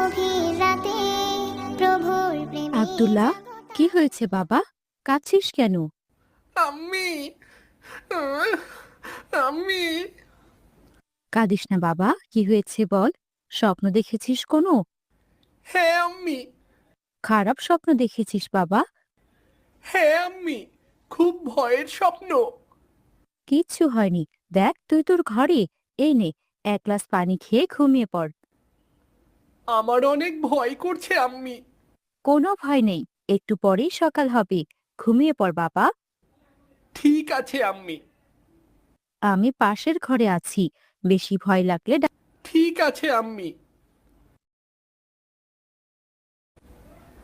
গভীর রাতে প্রভুর প্রেমে আব্দুল্লাহ, কি হয়েছে বাবা? কাঁদছিস কেন? আম্মি, আহ, আম্মি। কাঁদিস না বাবা, কি হয়েছে বল। স্বপ্ন দেখেছিস কোনো? হ্যাঁ আম্মি। খারাপ স্বপ্ন দেখেছিস বাবা? হ্যাঁ আম্মি, খুব ভয়ের স্বপ্ন। কিচ্ছু হয়নি। দেখ তুই তোর ঘরে। এই নে, এক গ্লাস পানি খেয়ে ঘুমিয়ে পড়। আমার অনেক ভয় করছে আম্মি। কোনো ভয় নেই, একটু পরেই সকাল হবে। ঘুমিয়ে পড় বাবা। ঠিক আছে আম্মি। আমি পাশের ঘরে আছি, বেশি ভয় লাগলে ঠিক আছে আম্মি।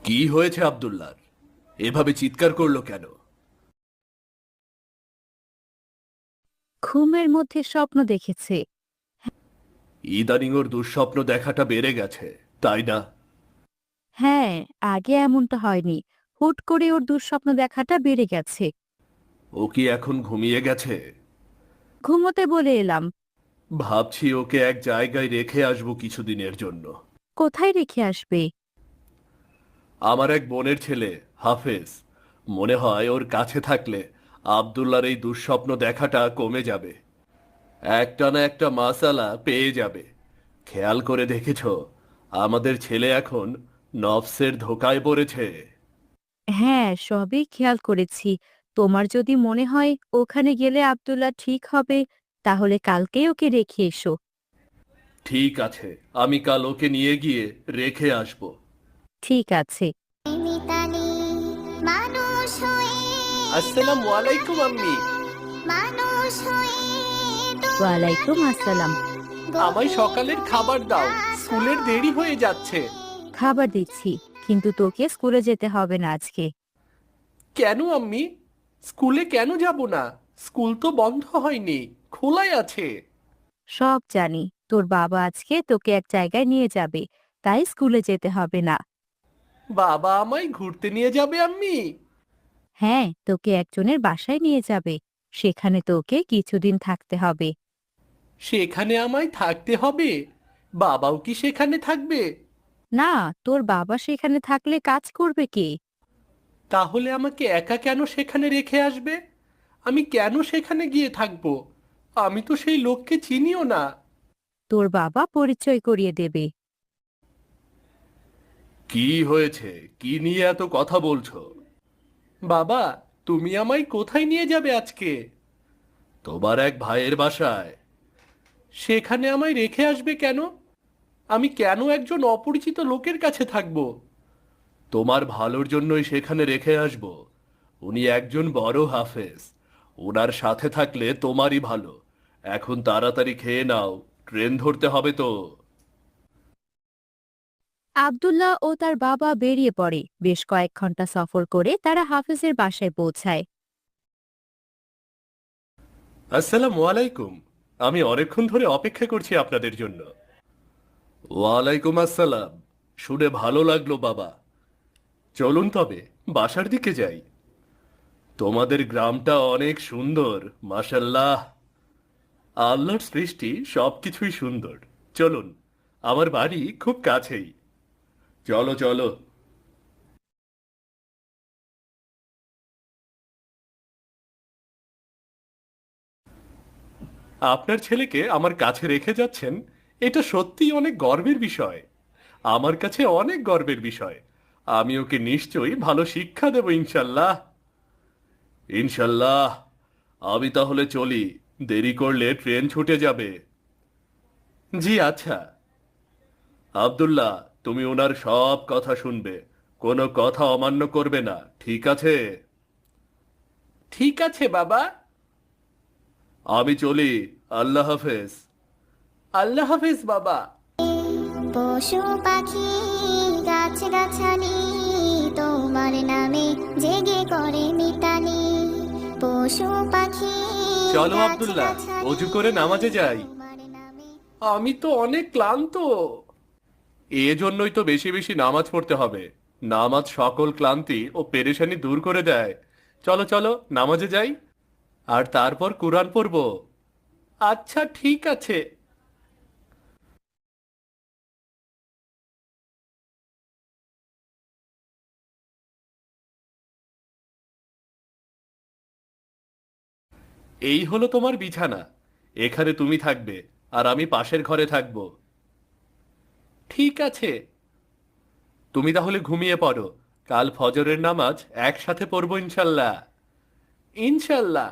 কি হয়েছে আব্দুল্লাহর? এভাবে চিৎকার করলো কেন? ঘুমের মধ্যে স্বপ্ন দেখেছে। ইদানিং ওর দুঃস্বপ্ন দেখাটা বেড়ে গেছে, তাই না? হ্যাঁ, আগে এমনটা হয়নি। হুট করে ওর দুঃস্বপ্ন দেখাটা বেড়ে গেছে। ও কি এখন ঘুমিয়ে গেছে? ঘুমোতে বলে এলাম। ভাবছি ওকে এক জায়গায় রেখে আসবো কিছুদিনের জন্য। কোথায় রেখে আসবে? আমার এক বোনের ছেলে হাফেজ, মনে হয় ওর কাছে থাকলে আব্দুল্লাহর এই দুঃস্বপ্ন দেখাটা কমে যাবে। একটা না একটা মাসালা পেয়ে যাবে। খেয়াল করে দেখেছ, আমাদের ছেলে এখন নফসের ধোকায় পড়েছে। হ্যাঁ, সবই খেয়াল করেছি। তোমার যদি মনে হয় ওখানে গেলে আব্দুল্লাহ ঠিক হবে, তাহলে কালকেই ওকে রেখে এসো। ঠিক আছে, আমি কাল ওকে নিয়ে গিয়ে রেখে আসব। ঠিক আছে। মিতালি মানুষ হয়ে আসসালামু আলাইকুম আম্মি। মানুষ হয়ে ওয়ালাইকুম আসসালাম। আমায় সকালের খাবার দাও, স্কুলের দেরি হয়ে যাচ্ছে। খাবার দিচ্ছি, কিন্তু তোকে স্কুলে যেতে হবে না আজকে। কেন আম্মি? স্কুলে কেন যাব না? স্কুল তো বন্ধ হয়নি, খোলাই আছে। সব জানি, তোর বাবা আজকে তোকে এক জায়গায় নিয়ে যাবে, তাই স্কুলে যেতে হবে না। বাবা আমায় ঘুরতে নিয়ে যাবে আম্মি? হ্যাঁ, তোকে একজনের বাসায় নিয়ে যাবে। সেখানে তোকে কিছুদিন থাকতে হবে। সেখানে আমায় থাকতে হবে? বাবাও কি সেখানে থাকবে? না, তোর বাবা সেখানে থাকলে কাজ করবে কে? তাহলে আমাকে একা কেন সেখানে রেখে আসবে? আমি কেন সেখানে গিয়ে থাকবো? আমি তো সেই লোককে চিনিও না। তোর বাবা পরিচয় করিয়ে দেবে। কি হয়েছে? কি নিয়ে এত কথা বলছো? বাবা, তুমি আমায় কোথায় নিয়ে যাবে আজকে? তোমার এক ভাইয়ের বাসায়। সেখানে আমায় রেখে আসবে কেন? আমি কেন একজন অপরিচিত লোকের কাছে থাকবো? তোমার ভালোর জন্যই সেখানে রেখে আসব। উনি একজন বড় হাফেজ। ওনার সাথে থাকলে তোমারই ভালো। এখন তাড়াতাড়ি খেয়ে নাও, ট্রেন ধরতে হবে তো। আব্দুল্লাহ ও তার বাবা বেরিয়ে পড়ে। বেশ কয়েক ঘন্টা সফর করে তারা হাফেজের বাসায় পৌঁছায়। আসসালামু আলাইকুম। আমি অনেকক্ষণ ধরে অপেক্ষা করছি আপনাদের জন্য। ওয়ালাইকুম আসসালাম। শুনে ভালো লাগলো বাবা। চলুন তবে বাসার দিকে যাই। তোমাদের গ্রামটা অনেক সুন্দর, মাশাল্লাহ। আল্লাহর সৃষ্টি সবকিছুই সুন্দর। চলুন, আমার বাড়ি খুব কাছেই। চলো চলো। আপনার ছেলেকে আমার কাছে রেখে যাচ্ছেন, এটা সত্যিই অনেক গর্বের বিষয়। আমার কাছে অনেক গর্বের বিষয়। আমি ওকে নিশ্চয়ই ভালো শিক্ষা দেব ইনশাল্লাহ। ইনশাল্লাহ। আমি তাহলে চলি, দেরি করলে ট্রেন ছুটে যাবে। জি আচ্ছা। আব্দুল্লাহ, তুমি ওনার সব কথা শুনবে, কোনো কথা অমান্য করবে না, ঠিক আছে? ঠিক আছে বাবা। আমি চলি। আল্লাহ হাফেজ। আল্লাহ হাফেজ বাবা। পশু পাখি গাছ গাছালি তোমার নামে জেগে করে মিতালি পশু পাখি চলো গাছ আব্দুল্লাহ, গাছালি অজু করে নামাজে যাই। তোমার নামে। আমি তো অনেক ক্লান্ত। এজন্যই তো বেশি বেশি নামাজ পড়তে হবে। নামাজ সকল ক্লান্তি ও পেরেশানি দূর করে দেয়। চলো চলো, নামাজে যাই, আর তারপর কুরআন পড়বো। আচ্ছা ঠিক আছে। এই হলো তোমার বিছানা, এখানে তুমি থাকবে আর আমি পাশের ঘরে থাকব। ঠিক আছে। তুমি তাহলে ঘুমিয়ে পড়ো, কাল ফজরের নামাজ একসাথে পড়বো ইনশাল্লাহ। ইনশাল্লাহ।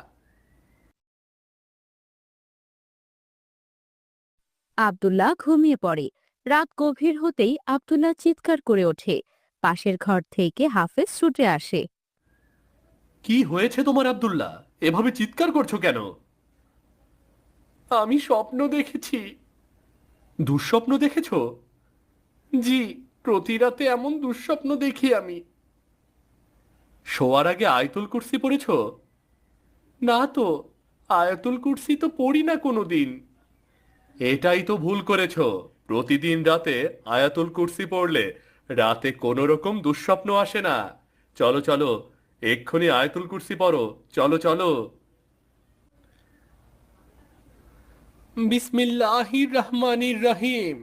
আব্দুল্লাহ ঘুমিয়ে পড়ে। রাত গভীর হতেই আব্দুল্লাহ চিৎকার করে ওঠে। পাশের ঘর থেকে হাফেজ ছুটে আসে। কি হয়েছে তোমার আব্দুল্লাহ, এভাবে চিৎকার করছো কেন? আমি স্বপ্ন দেখেছি। দুঃস্বপ্ন দেখেছো? জি, প্রতি রাতে এমন দুঃস্বপ্ন দেখি আমি। শোয়ার আগে আয়াতুল কুরসি পড়েছো? না তো, আয়াতুল কুরসি তো পড়ি না কোনোদিন। এটাই তো ভুল করেছো। প্রতিদিন রাতে আয়াতুল কুরসি পড়লে রাতে কোনো রকম দুঃস্বপ্ন আসে না। চলো চলো, এক্ষুনি আয়াতুল কুরসি পড়ো, চলো চলো। বিসমিল্লাহির রহমানির রহিম।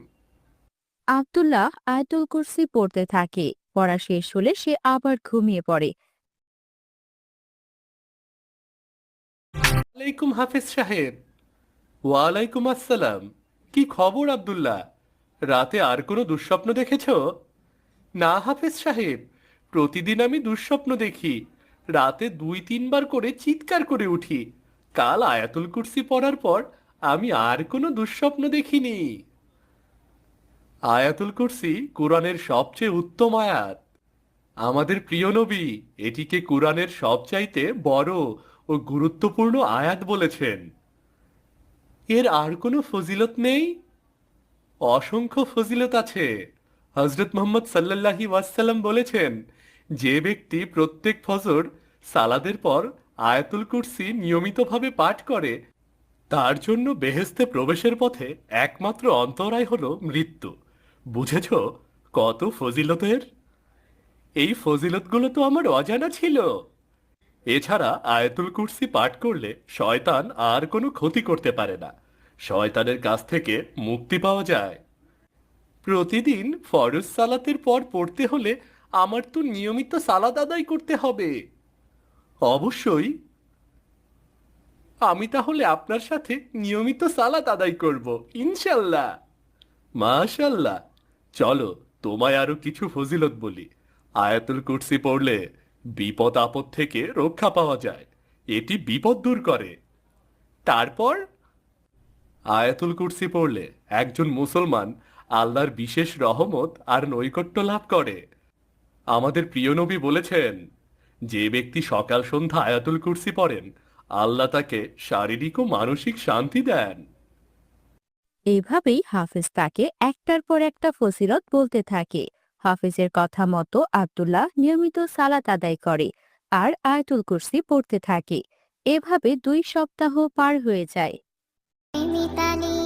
আব্দুল্লাহ আয়াতুল কুরসি পড়তে থাকে। পড়া শেষ হলে সে আবার ঘুমিয়ে পড়ে। ওয়ালাইকুম হাফেজ সাহেব। ওয়ালাইকুম আসসালাম। কি খবর আব্দুল্লাহ, রাতে আর কোনো দুঃস্বপ্ন দেখেছো? না হাফেজ সাহেব, প্রতিদিন আমি দুঃস্বপ্ন দেখি। রাতে 2-3 বার করে চিৎকার করে উঠি। কাল আয়াতুল কুরসি পড়ার পর আমি আর কোনো দুঃস্বপ্ন দেখিনি। আয়াতুল কুরসি কুরআনের সবচেয়ে উত্তম আয়াত। আমাদের প্রিয় নবী এটিকে কুরআনের সবচাইতে বড় ও গুরুত্বপূর্ণ আয়াত বলেছেন। এর আর কোনো ফজিলত নেই? অসংখ্য ফজিলত আছে। হযরত মুহাম্মদ সাল্লাল্লাহু ওয়াসাল্লাম বলেছেন, যে ব্যক্তি প্রত্যেক ফজর সালাদের পর আয়াতুল কুরসি নিয়মিতভাবে পাঠ করে তার জন্য বেহেশতে প্রবেশের পথে একমাত্র অন্তরায় হলো মৃত্যু। বুঝেছো কত ফজিলতের? এই ফজিলতগুলো তো আমার অজানা ছিল। এছাড়া আয়াতুল কুরসি পাঠ করলে শয়তান আর কোনো ক্ষতি করতে পারে না, শয়তানের কাছ থেকে মুক্তি পাওয়া যায়। প্রতিদিন ফরজ সালাতের পর পড়তে হলে আমার তো নিয়মিত সালাত আদায় করতে হবে। অবশ্যই। আমি তাহলে আপনার সাথে নিয়মিত সালাত আদায় করব ইনশাল্লাহ। মাশাল্লাহ। চলো, তোমায় আরো কিছু ফজিলত বলি। আয়াতুল কুরসি পড়লে বিপদ আপদ থেকে রক্ষা পাওয়া যায়, এটি বিপদ দূর করে। তারপর আয়াতুল কুরসি পড়লে একজন মুসলমান আল্লাহর বিশেষ রহমত আর নৈকট্য লাভ করে। আমাদের প্রিয় নবী বলেছেন, যে ব্যক্তি সকাল সন্ধ্যা আয়াতুল কুরসি পড়েন আল্লাহ তাকে শারীরিক ও মানসিক শান্তি দেন। এইভাবেই হাফেজ তাকে একটার পর একটা ফজিলত বলতে থাকে। হাফেজের কথা মতো আব্দুল্লাহ নিয়মিত সালাত আদায় করে আর আয়াতুল কুরসি পড়তে থাকে। এভাবে 2 সপ্তাহ পার হয়ে যায়। মিতালি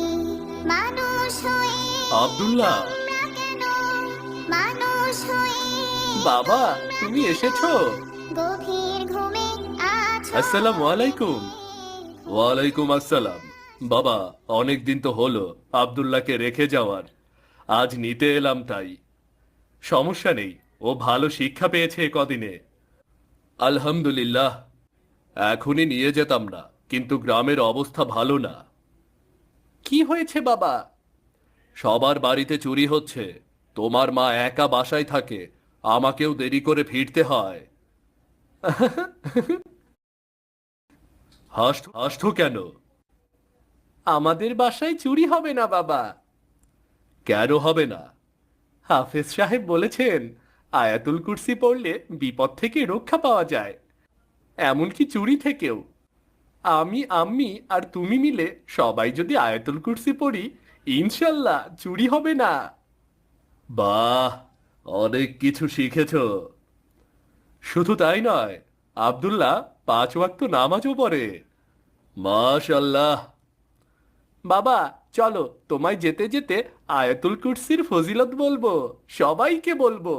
মানুষ হয়ে আব্দুল্লাহ, তোমরা কেন মানুষ হয়ে বাবা তুমি এসেছো? গভীর ঘুমে আছো? আসসালামু আলাইকুম। ওয়ালাইকুম আসসালাম। বাবা, অনেক দিন তো হলো আব্দুল্লাহকে রেখে যাওয়ার, আজ নিতে এলাম তাই। সমস্যা নেই, ও ভালো শিক্ষা পেয়েছে এ কদিনে। আলহামদুলিল্লাহ। এখনই নিয়ে যেতাম না, কিন্তু গ্রামের অবস্থা ভালো না। কি হয়েছে বাবা? সবার বাড়িতে চুরি হচ্ছে, তোমার মা একা বাসায় থাকে, আমাকেও দেরি করে ফিরতে হয়। হাসছো কেন? আমাদের বাসায় চুরি হবে না বাবা। কেন হবে না? হাফেজ সাহেব বলেছেন আয়াতুল কুরসি পড়লে বিপদ থেকে রক্ষা পাওয়া যায়, এমনকি চুরি থেকেও। আমি, আম্মি আর তুমি মিলে সবাই যদি আয়াতুল কুরসি পড়ি ইনশাল্লাহ চুরি হবে না। বাহ, অনেক কিছু শিখেছো। শুধু তাই নয়, আব্দুল্লাহ 5 ওয়াক্ত নামাজও পড়ে। মাশাল্লাহ। বাবা চলো, তোমায় যেতে যেতে আয়াতুল কুরসির ফজিলত বলবো, সবাইকে বলবো।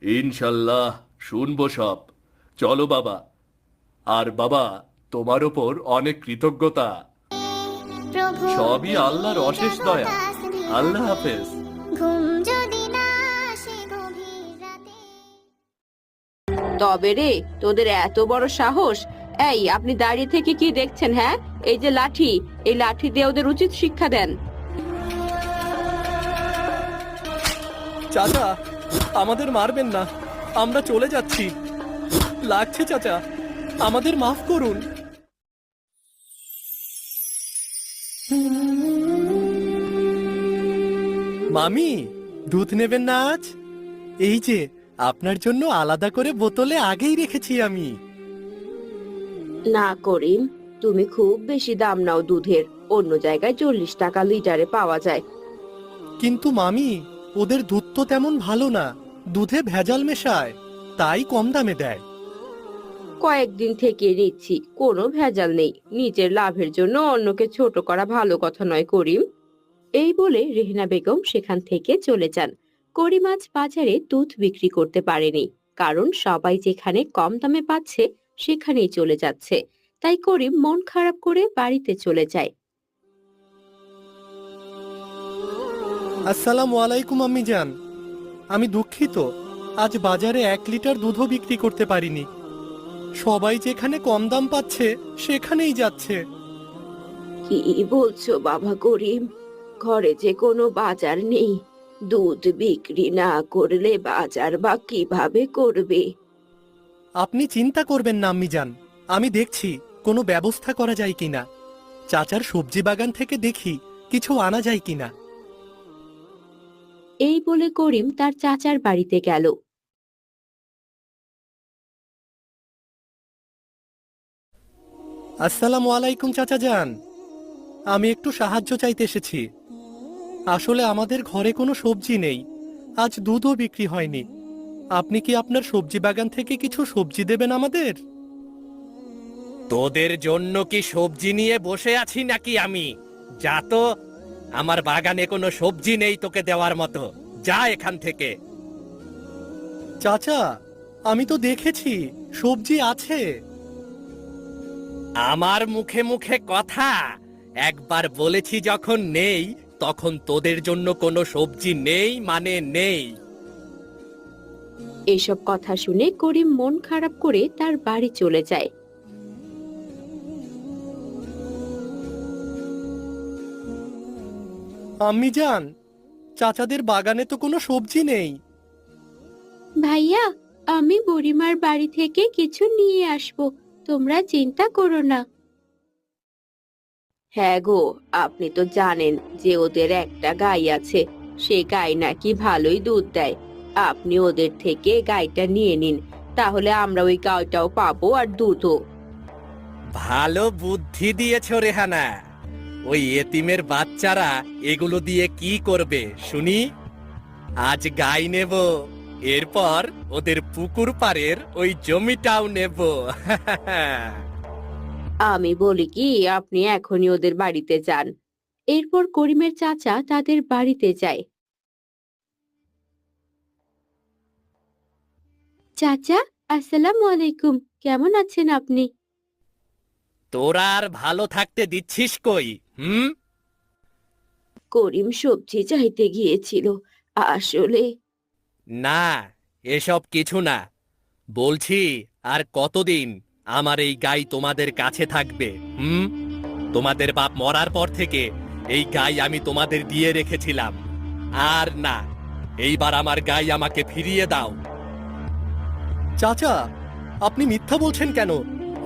ইনশাল্লাহ, শুনবো সব। চলো বাবা। আর বাবা, তোমার ওপর অনেক কৃতজ্ঞতা। প্রভু সবই আল্লাহর অশেষ দয়া। আল্লাহ হাফেজ। ঘুম যদি না আসে গভীর রাতে। তবে রে, তোদের এত বড় সাহস! এই আপনি দাঁড়িয়ে থেকে কি দেখছেন? হ্যাঁ, এই যে লাঠি, এই লাঠি দিয়ে ওদের উচিত শিক্ষা দেন। চাচা, আমাদের মারবেন না, আমরা চলে যাচ্ছি। লাগছে চাচা, আমাদের মাফ করুন। মামি, দুধ নেবেন না আজ? এই যে আপনার জন্য আলাদা করে বোতলে আগেই রেখেছি আমি। না করিম, তুমি খুব বেশি দাম নাও দুধের। অন্য জায়গায় 40 টাকা লিটারে পাওয়া যায়। কিন্তু মামি, ওদের দুধ তো তেমন ভালো না, দুধে ভেজাল মেশায়, তাই কম দামে দেয়। কয়েকদিন থেকে নিচ্ছি, কোনো ভেজাল নেই। নিজের লাভের জন্য অন্যকে ছোট করা ভালো কথা নয় করিম। এই বলে রেহনা বেগম সেখান থেকে চলে যান। করিম আজ বাজারে দুধ বিক্রি করতে পারেনি, কারণ সবাই যেখানে কম দামে পাচ্ছে সেখানেই চলে যাচ্ছে। তাই করিম মন খারাপ করে বাড়িতে চলে যায়। আসসালামু আলাইকুম আম্মি জান, আমি দুঃখিত, আজ বাজারে 1 লিটার দুধও বিক্রি করতে পারিনি। সবাই যেখানে কম দাম পাচ্ছে সেখানেই যাচ্ছে। কি বলছো বাবা করিম? ঘরে যে কোনো বাজার নেই, দুধ বিক্রি না করলে বাজার বা কিভাবে করবে? আপনি চিন্তা করবেন না আম্মি জান, আমি দেখছি কোনো ব্যবস্থা করা যায় কিনা। চাচার সবজি বাগান থেকে দেখি কিছু আনা যায় কিনা। এই বলে করিম তার চাচার বাড়িতে গেল। আসসালামু আলাইকুম চাচা যান, আমি একটু সাহায্য চাইতে এসেছি। আসলে আমাদের ঘরে কোনো সবজি নেই, আজ দুধও বিক্রি হয়নি। আপনি কি আপনার সবজি বাগান থেকে কিছু সবজি দেবেন আমাদের? তোদের জন্য কি সবজি নিয়ে বসে আছি নাকি আমি? যা তো, আমার বাগানে কোনো সবজি নেই তোকে দেওয়ার মতো, যা এখান থেকে। চাচা, আমি তো দেখেছি সবজি আছে। আমার মুখে মুখে কথা, একবার বলেছি যখন নেই, তখন তোদের জন্য কোনো সবজি নেই মানে নেই। এসব কথা শুনে করিম মন খারাপ করে তার বাড়ি চলে যায়। আম্মি জান, চাচাদের বাগানে তো কোনো সবজি নেই। ভাইয়া, আমি বুড়িমার বাড়ি থেকে কিছু নিয়ে আসবো, তোমরা চিন্তা করো না। হ্যাঁ গো, আপনি তো জানেন যে ওদের একটা গাই আছে, সে গাই নাকি ভালোই দুধ দেয়। আপনি ওদের থেকে গাইটা নিয়ে নিন, তাহলে আমরা ওই গাইটাও পাবো আর দুধও। ভালো বুদ্ধি দিয়েছ রেহানা। ওই এতিমের বাচ্চারা এগুলো দিয়ে কি করবে শুনি? আজ গাই নেব, এরপর ওদের পুকুর পাড়ের ওই জমিটাও নেব। আমি বলি কি, আপনি এখনই ওদের বাড়িতে যান। এরপর করিমের চাচা তাদের বাড়িতে যায়। চাচা, আসসালামু আলাইকুম, কেমন আছেন আপনি? তোরা আর ভালো থাকতে দিচ্ছিস কই? করিম সবজি চাইতে গিয়েছিল, আসলে। না, এসব কিছু না। বলছি, আর কতদিন আমার এই গাই তোমাদের কাছে থাকবে? তোমাদের বাপ মরার পর থেকে এই গাই আমি তোমাদের দিয়ে রেখেছিলাম। আর না, এইবার আমার গাই আমাকে ফিরিয়ে দাও। চাচা, আপনি মিথ্যা বলছেন কেন?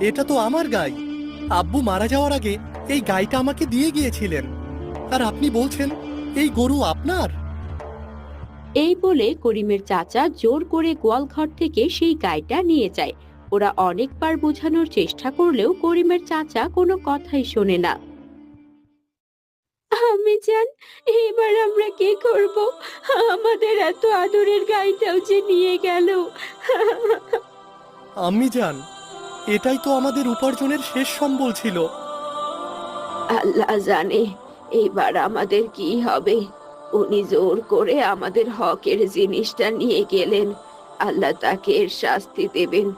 এটা তো আমার গাই। আব্বু মারা যাওয়ার আগে এই গাইটা আমাকে দিয়ে গিয়েছিলেন, আর আপনি বলছেন এই গরু আপনার? এই বলে করিমের চাচা জোর করে গোয়ালঘর থেকে সেই গাইটা নিয়ে যায়। ওরা অনেকবার বোঝানোর চেষ্টা করলেও করিমের চাচা কোনো কথাই শোনে না। আমি জান, এবার আমরা কি করব? আমাদের এত আদরের গাইটাও যে নিয়ে গেল। আম্মি জান, এটাই তো আমাদের উপার্জনের শেষ সম্বল ছিল। আল্লাহ জানে এবার আমাদের কি হবে। উনি জোর করে আমাদের হকের জিনিসটা নিয়ে গেলেন, আল্লাহ তাকে এর শাস্তি দেবেন।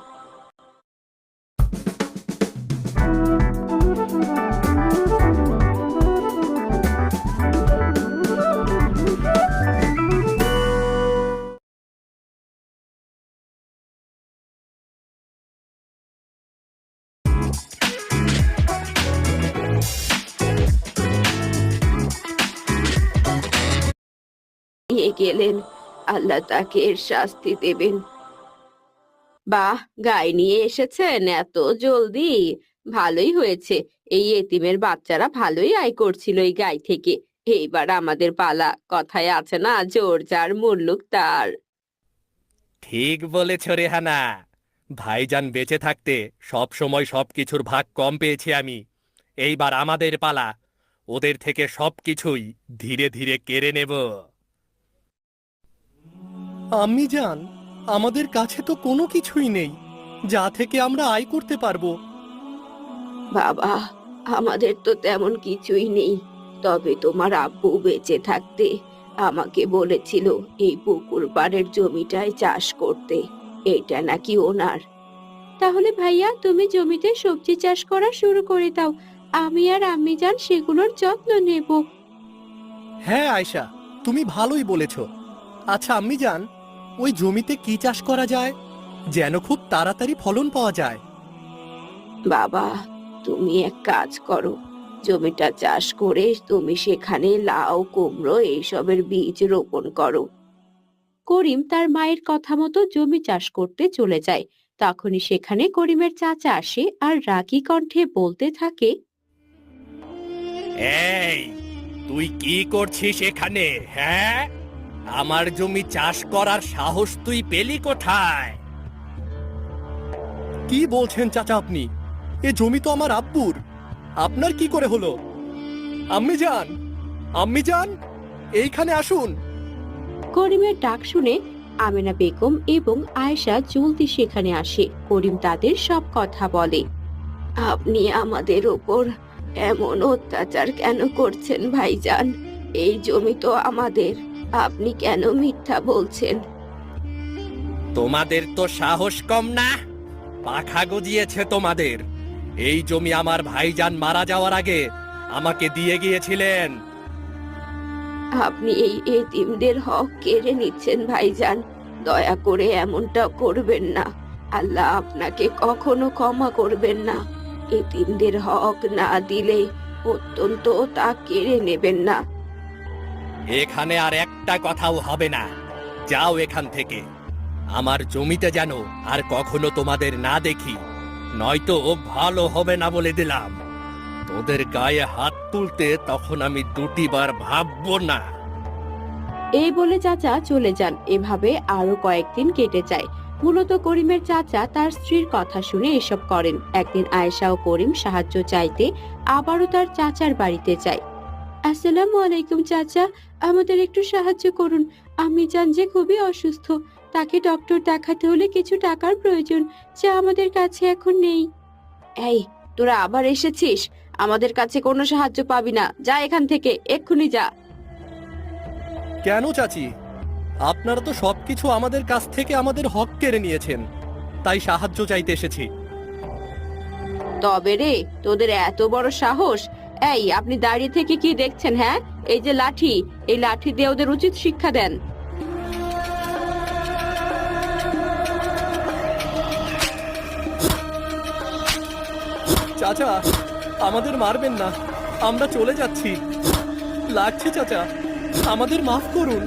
নিয়ে গেলেন, আল্লাহ তাকে এর শাস্তি দেবেন। বাহ, গাই নিয়ে এসেছেন এত জলদি, ভালোই হয়েছে। এই এতিমের বাচ্চারা ভালোই আয় করছিল এই গাই থেকে। এইবার আমাদের পালা, কথায় আছে না, জোর যার মুল্লুক তার। ঠিক বলেছ রেহানা, ভাইজান বেঁচে থাকতে সব সময় সবকিছুর ভাগ কম পেয়েছি আমি। এইবার আমাদের পালা, ওদের থেকে সবকিছুই ধীরে ধীরে কেড়ে নেব। আম্মি জান, আমাদের কাছে তো কোনো কিছুই নেই যা থেকে আমরা আয় করতে পারবো। বাবা, আমাদের তো তেমন কিছুই নেই, তবে তোমার আব্বু বেঁচে থাকতে আমাকে বলেছিল এই পুকুর পাড়ের জমিটায় চাষ করতে। এটা নাকি ওনার। তাহলে ভাইয়া, তুমি জমিতে সবজি চাষ করা শুরু করে দাও, আমি আর আম্মি জান সেগুলোর যত্ন নেব। হ্যাঁ আয়শা, তুমি ভালোই বলেছ। আচ্ছা আম্মি জান, ওই জমিতে কি চাষ করা যায় যেন খুব তাড়াতাড়ি ফলন পাওয়া যায়? বাবা, তুমি এক কাজ করো, জমিটা চাষ করে তুমি সেখানে লাউ, কুমড়ো এইসবের বীজ রোপণ করো। করিম তার মায়ের কথা মতো জমি চাষ করতে চলে যায়। তখনই সেখানে করিমের চাচা আসে আর রাগী কণ্ঠে বলতে থাকে, এই, তুই কি করছিস এখানে? হ্যাঁ, আমার জমি চাষ করার সাহস তুই পেলি কোথায়? কি বলছেন চাচা আপনি? এ জমি তো আমার আব্বুর, আপনার কি করে হলো? আম্মি জান, আম্মি জান, এইখানে আসুন। করিমের ডাক শুনে আমেনা বেগম এবং আয়েশা জলদি সেখানে আসে। করিম তাদের সব কথা বলে। আপনি আমাদের ওপর এমন অত্যাচার কেন করছেন ভাইজান? এই জমি তো আমাদের, আপনি কেন মিথ্যা বলছেন? তোমাদের তো সাহস কম না? পাখা গজিয়েছে তোমাদের। এই জমি আমার ভাইজান মারা যাওয়ার আগে আমাকে দিয়ে গিয়েছিলেন। আপনি এই এতিমদের হক কেড়ে নিচ্ছেন ভাইজান, দয়া করে এমনটা করবেন না। আল্লাহ আপনাকে কখনো ক্ষমা করবেন না। এতিমদের হক না দিলে অত্যন্ত তা কেড়ে নেবেন না। এখানে আর একটা কথাও হবে না, যাও এখান থেকে। আমার জমিতে যেন আর কখনো তোমাদের না দেখি, নয়তো ভালো হবে না বলে দিলাম। তোদের গায়ে হাত তুলতে তখন আমি দুটিবার ভাববো না। এই বলে চাচা চলে যান। এভাবে আরো কয়েকদিন কেটে যায়। মূলত করিমের চাচা তার স্ত্রীর কথা শুনে এসব করেন। একদিন আয়েশা ও করিম সাহায্য চাইতে আবারও তার চাচার বাড়িতে যায়। আসসালামু আলাইকুম চাচা, আমাদের একটু সাহায্য করুন। আমি জান যে খুবই অসুস্থ, তাকে ডক্টর দেখাতে হলে কিছু টাকার প্রয়োজন, যা আমাদের কাছে এখন নেই। এই, তোরা আবার এসেছিস? আমাদের কাছে কোনো সাহায্য পাবি না, যা এখান থেকে, এক্ষুনি যা। কেন চাচি? আপনারা তো সবকিছু আমাদের কাছ থেকে আমাদের হক কেড়ে নিয়েছেন, তাই সাহায্য চাইতে এসেছি। তবে রে, তোদের এত বড় সাহস! এই, আপনি দাঁড়িয়ে থেকে কি দেখছেন? হ্যাঁ, এই যে লাঠি, এই লাঠি দিয়ে ওদের উচিত শিক্ষা দেন। চাচা, আমাদের মারবেন না, আমরা চলে যাচ্ছি। লাগছে চাচা, আমাদের মাফ করুন।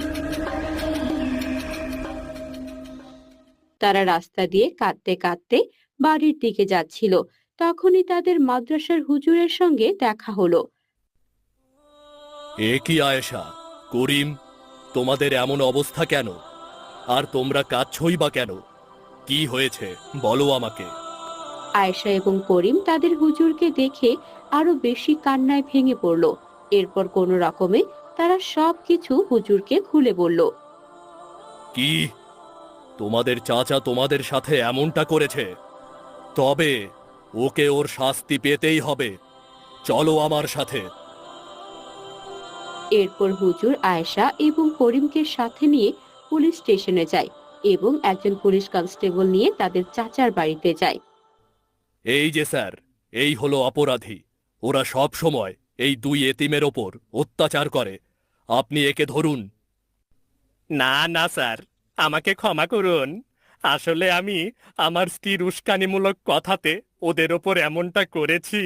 তারা রাস্তা দিয়ে কাঁদতে কাঁদতে বাড়ির দিকে যাচ্ছিল। তখনই তাদের মাদ্রাসার হুজুরের সঙ্গে দেখা হলো। এ কি আয়েশা, করিম, তোমাদের এমন অবস্থা কেন? আর তোমরা কাঁদছই বা কেন? কি হয়েছে বলো আমাকে। আয়েশা এবং করিম তাদের হুজুরকে দেখে আরো বেশি কান্নায় ভেঙে পড়ল। এরপর কোনো রকমে তারা সবকিছু হুজুরকে খুলে বলল। কি, তোমাদের চাচা তোমাদের সাথে এমনটা করেছে? তবে ওকে ওর শাস্তি পেতেই হবে। চলো আমার সাথে। এরপর হুজুর আয়েশা এবং করিমকে সাথে নিয়ে পুলিশ স্টেশনে যায় এবং একজন পুলিশ কনস্টেবল নিয়ে তাদের চাচার বাড়িতে যায়। এই যে স্যার, এই হলো অপরাধী। ওরা সব সময় এই দুই এতিমের ওপর অত্যাচার করে। আপনি একে ধরুন। না না স্যার, আমাকে ক্ষমা করুন। আসলে আমি আমার স্ত্রীর উস্কানিমূলক কথাতে ওদের ওপর এমনটা করেছি।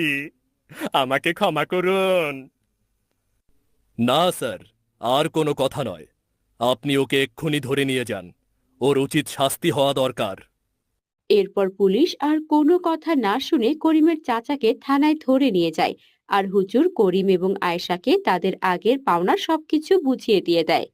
আমাকে ক্ষমা করুন। না স্যার, আর কোনো কথা নয়। আপনি ওকে এক্ষুনি ধরে নিয়ে যান, ওর উচিত শাস্তি হওয়া দরকার। এরপর পুলিশ আর কোনো কথা না শুনে করিমের চাচাকে থানায় ধরে নিয়ে যায়। আর হুজুর করিম এবং আয়েশাকে তাদের আগের পাওনা সবকিছু বুঝিয়ে দিয়ে দেয়।